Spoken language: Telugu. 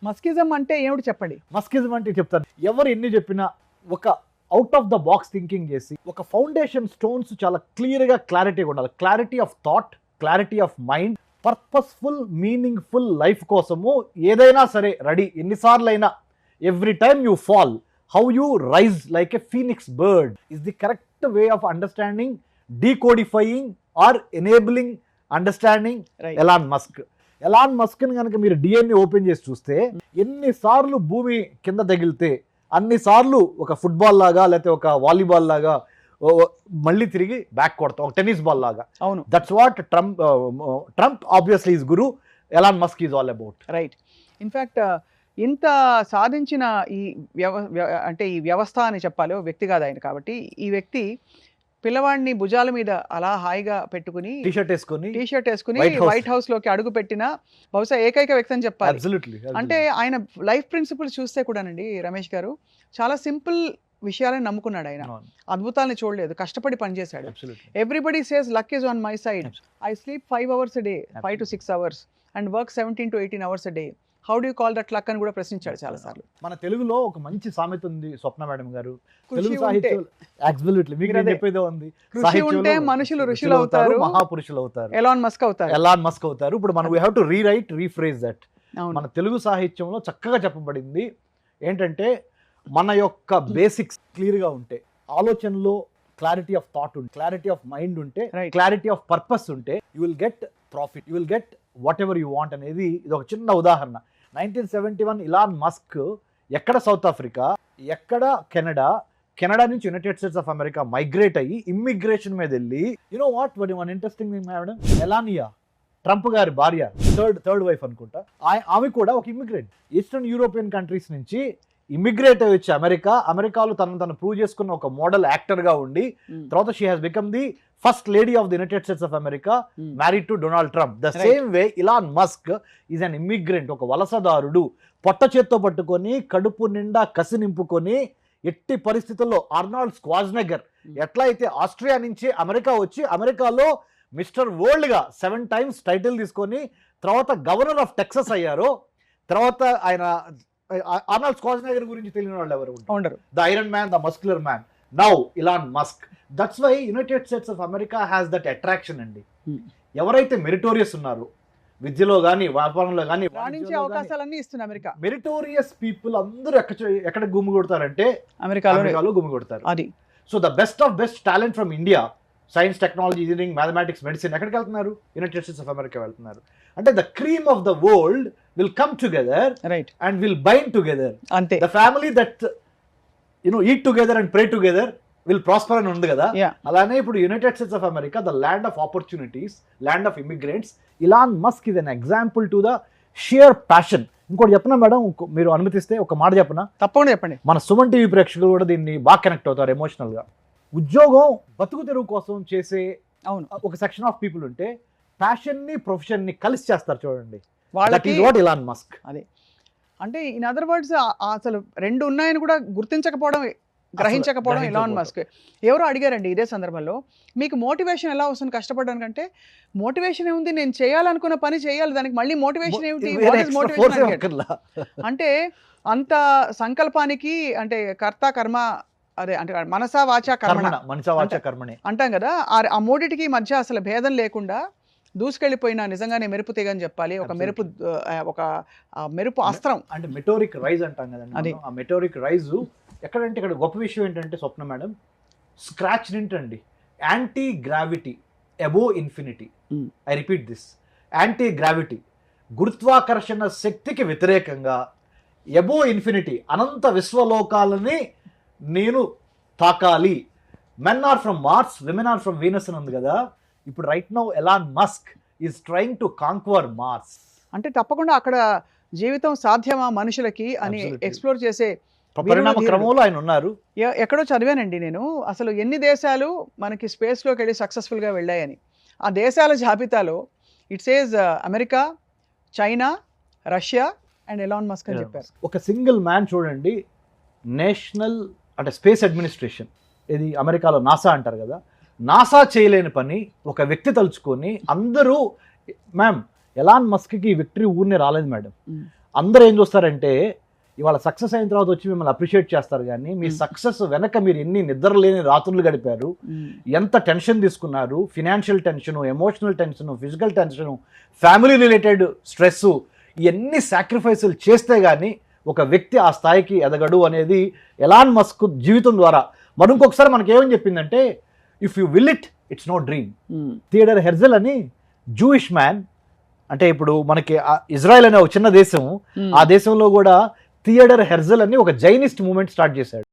మస్కిజం అంటే ఏమిటి చెప్పండి. మస్కిజం అంటే చెప్తాను, ఎవరు ఎన్ని చెప్పినా ఒక out of the box thinking చేసి ఒక ఫౌండేషన్ స్టోన్స్ చాలా క్లియర్గా క్లారిటీగా ఉండాలి. Clarity of thought, clarity of mind, purposeful meaningful life కోసము ఏదైనా సరే రెడీ. ఎన్నిసార్లు అయినా every time you fall, how you rise like a phoenix bird is the correct way of understanding, decodifying or enabling understanding Elon Musk. Elon మస్క్ని కనుక మీరు డిఎన్ఏ ఓపెన్ చేసి చూస్తే ఎన్నిసార్లు భూమి కింద తగిలితే అన్నిసార్లు ఒక ఫుట్బాల్ లాగా లేకపోతే ఒక వాలీబాల్ లాగా మళ్ళీ తిరిగి బ్యాక్ కొడతాం, ఒక టెన్నిస్ బాల్ లాగా. అవును, that's what Trump obviously is Guru, Elon Musk is all about. Right. In fact ఇంత సాధించిన ఈ అంటే ఈ వ్యవస్థ అని చెప్పాలి, ఓ వ్యక్తి కాదు ఆయన. కాబట్టి ఈ వ్యక్తి పిల్లవాడిని భుజాల మీద అలా హాయిగా పెట్టుకుని టీషర్ట్ వేసుకుని వైట్ హౌస్ లోకి అడుగు పెట్టిన బహుశా ఏకైక వ్యక్తి అని చెప్పాలి. అంటే ఆయన లైఫ్ ప్రిన్సిపల్స్ చూస్తే కూడానండి రమేష్ గారు, చాలా సింపుల్ విషయాలను నమ్ముకున్నాడు ఆయన. అద్భుతాలను చూడలేదు, కష్టపడి పనిచేశాడు. Everybody says luck is on my side. I sleep 5 hours a day, 5 to 6 hours and work 17 to 18 hours a day. How do call that luck అని కూడా ప్రశ్నించాడు చాలా సార్లు. మన తెలుగులో ఒక మంచి సామెత ఉంది స్వప్న మేడం గారు, తెలుగు సాహిత్యం అబ్సల్యూట్లీ మీకు నేను చెప్పేదే ఉంది, కృషి ఉంటే మనుషులు ఋషులు అవుతారు, మహాపురుషులు అవుతారు, ఎలాన్ మస్క్ అవుతారు. ఇప్పుడు మనం we have to rephrase that. మన తెలుగు సాహిత్యంలో చక్కగా చెప్పబడింది ఏంటంటే, మన యొక్క బేసిక్స్ క్లియర్గా ఉంటే, ఆలోచనలో క్లారిటీ ఆఫ్ థాట్ ఉంటే, క్లారిటీ ఆఫ్ మైండ్ ఉంటే, క్లారిటీ ఆఫ్ పర్పస్ ఉంటే, you will get profit, you will get what ever you want అనేది ఇది ఒక చిన్న ఉదాహరణ. 1971 ఇలాన్ మస్క్ ఎక్కడ సౌత్ ఆఫ్రికా, ఎక్కడ కెనడా నుంచి United States of America migrate అయ్యి ఇమ్మిగ్రేషన్ మీద వెళ్ళి, you know what one interesting thing madam, Melania Trump గారి భార్య, థర్డ్ వైఫ్ అనుకుంటా, ఆమె కూడా ఒక ఇమ్మిగ్రెంట్. ఈస్టర్న్ యూరోపియన్ కంట్రీస్ నుంచి ఇమిగ్రేట్ అయ్యి వచ్చి అమెరికాలో తను ప్రూవ్ చేసుకున్న ఒక మోడల్ యాక్టర్ గా ఉండి, తర్వాత she has become the first lady of the United States of America, married to Donald Trump. The same way Elon Musk is an immigrant, ఒక వలసదారుడు. పొట్ట చేత్తో పట్టుకొని కడుపు నిండా కసి నింపుకొని ఎట్టి పరిస్థితుల్లో ఆర్నాల్డ్ స్క్వార్జ్నెగర్ ఎట్లా అయితే ఆస్ట్రియా నుంచి అమెరికా వచ్చి అమెరికాలో మిస్టర్ వరల్డ్ గా 7 times టైటిల్ తీసుకొని తర్వాత గవర్నర్ ఆఫ్ టెక్సస్ అయ్యారో, తర్వాత ఆయన ఆర్నాల్డ్ స్క్వార్జ్నెగర్ గురించి తెలియని వాళ్ళు ఎవరు ఉండరు. The iron man, the muscular man. Now Elon Musk. That's why United States of America has that attraction అండి. ఎవరైతే మెరిటోరియస్ ఉన్నారో, విద్యలో కానీ వ్యాపారంలో కానీ అవకాశాలన్నీ ఇస్తుంది అమెరికా, మెరిటోరియస్ పీపుల్ అందరూ ఎక్కడ గుమ్మి కొడతారంటే అమెరికాలో గుమ్మి కొడతారు. అది so the best of best talent from India, science, technology, engineering, mathematics, medicine ఎక్కడికి వెళ్తున్నారు? యునైటెడ్ స్టేట్స్ ఆఫ్ అమెరికా వెళ్తున్నారు. అంటే the cream of the world will come together, right, and will bind together. Ante the family that eat together and pray together will prosper అని ఉంది కదా. అలానే ఇప్పుడు United States of America, the land of opportunities, land of immigrants. Elon Musk is an example to the shear passion. ఇంకోటి చెప్పనా మేడం, మీరు అనుమతిస్తే ఒక మాట చెప్పనా? తప్పకుండా చెప్పండి. మన సుమన్ టీవీ ప్రేక్షకులు కూడా దీన్ని బాగా కనెక్ట్ అవుతారు ఎమోషనల్ గా. ఉద్యోగం, బతుకు తెరువు కోసం చేసే ఒక సెక్షన్ ఆఫ్ పీపుల్ ఉంటే, ప్యాషన్ ని ప్రొఫెషన్ ని కలిసి చేస్తారు చూడండి, వాళ్ళకి ఇలాన్ మస్క్. అదే అంటే ఇన్ అదర్ వర్డ్స్ అసలు రెండు ఉన్నాయని కూడా గుర్తించకపోవడం, గ్రహించకపోవడం ఇలాన్ మస్క్. ఎవరో అడిగారండి ఇదే సందర్భంలో, మీకు మోటివేషన్ ఎలా వస్తుంది కష్టపడడానికంటే? మోటివేషన్ ఏముంది, నేను చేయాలనుకున్న పని చేయాలి, దానికి మళ్ళీ మోటివేషన్ ఏమిటి? అంటే అంత సంకల్పానికి, అంటే కర్త కర్మ, అదే అంటే మనసా వాచా కర్మణే అంటాం కదా, ఆ మూడిటికి మధ్య అసలు భేదం లేకుండా దూసుకెళ్ళిపోయినా నిజంగానే మెరుపు తీగ అని చెప్పాలి. ఒక మెరుపు అస్త్రం అంటే మెటోరిక్ రైజ్ అంటాం కదండి. అది ఆ మెటోరిక్ రైజ్ ఎక్కడంటే, ఇక్కడ గొప్ప విషయం ఏంటంటే స్వప్న మేడం, స్క్రాచ్ నింటండి, anti gravity above infinity. I repeat this, anti gravity, గురుత్వాకర్షణ శక్తికి వ్యతిరేకంగా అబోవ్ ఇన్ఫినిటీ, అనంత విశ్వలోకాలని నేను తాకాలి. Men are from Mars, women are from Venus అని ఉంది కదా. ఇప్పుడు right now Elon Musk is trying to conquer Mars. అంటే తప్పకుండా అక్కడ జీవితం సాధ్యమా మనుషులకి అని ఎక్స్ప్లోర్ చేసే పరిణామ క్రమంలో ఆయన ఉన్నారు. ఎక్కడో చదివానండి నేను, అసలు ఎన్ని దేశాలు మనకి స్పేస్లోకి వెళ్ళి సక్సెస్ఫుల్గా వెళ్ళాయని. ఆ దేశాల జాబితాలో it says America, China, Russia and Elon Musk అని చెప్పారు. ఒక సింగిల్ మ్యాన్ చూడండి, నేషనల్ అంటే స్పేస్ అడ్మినిస్ట్రేషన్, ఇది అమెరికాలో నాసా అంటారు కదా, నాసా చేయలేని పని ఒక వ్యక్తి తలుచుకొని అందరూ, మ్యామ్ ఎలాన్ మస్క్కి విక్టరీ ఊరినే రాలేదు మేడం. అందరూ ఏం చూస్తారంటే ఇవాళ సక్సెస్ అయిన తర్వాత వచ్చి మిమ్మల్ని అప్రిషియేట్ చేస్తారు, కానీ మీ సక్సెస్ వెనక మీరు ఎన్ని నిద్రలేని రాత్రులు గడిపారు, ఎంత టెన్షన్ తీసుకున్నారు, financial tension, emotional tension, physical tension, family related stress, ఇవన్నీ సాక్రిఫైసులు చేస్తే కానీ ఒక వ్యక్తి ఆ స్థాయికి ఎదగడు అనేది ఎలాన్ మస్క్ జీవితం ద్వారా. మరి ఇంకొకసారి మనకి ఏమని చెప్పిందంటే, if you will it's no dream. Theodor Herzl అని జూయిష్ మ్యాన్, అంటే ఇప్పుడు మనకి ఇజ్రాయెల్ అనే ఒక చిన్న దేశం, ఆ దేశంలో కూడా థియోడర్ హెర్జల్ అని ఒక జైనిస్ట్ మూవ్మెంట్ స్టార్ట్ చేశాడు.